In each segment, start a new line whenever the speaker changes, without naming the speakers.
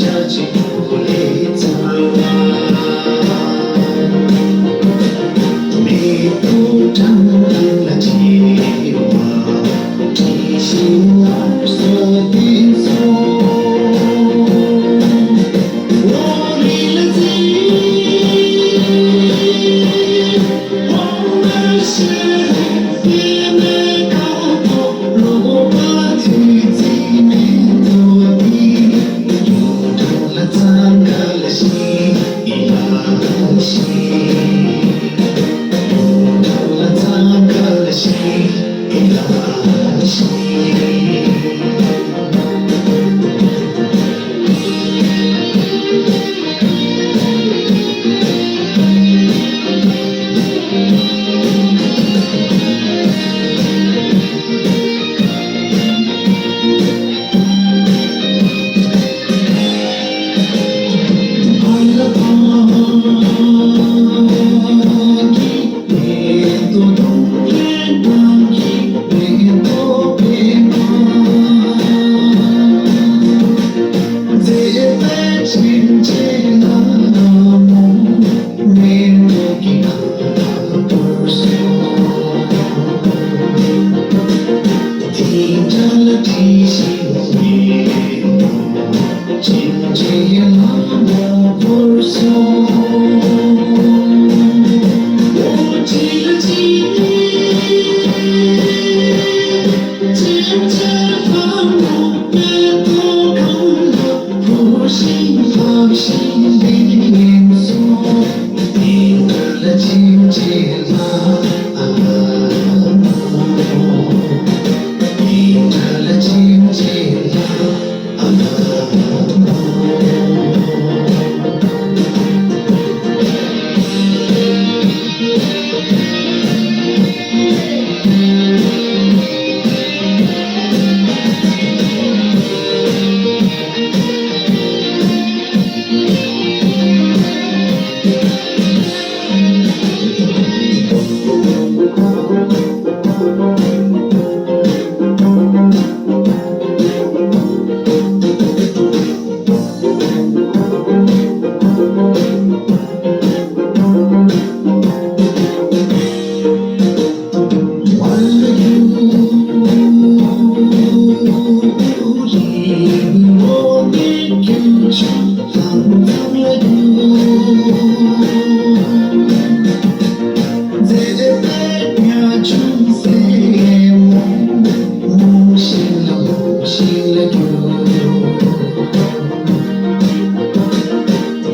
下去不离走。你不长了计划，提醒二色的错。我离了罪，我们是也没搞懂，如何去纪念多的，又成了zan个了心了心。提醒你，今天我不说，我记了记忆，渐渐放我越多看了，不心放心的严肃，定格了情节了。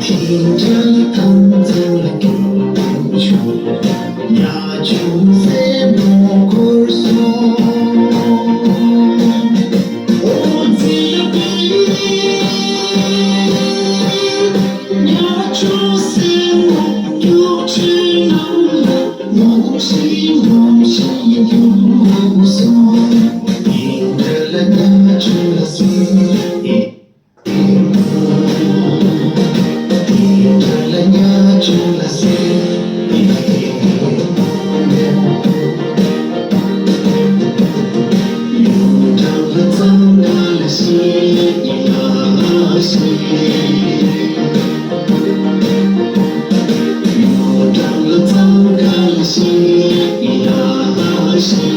听着弹奏了歌曲，呀就在我歌声，我记得你，呀就在我就知道了，梦醒梦醒有所，听着了呀就在。心。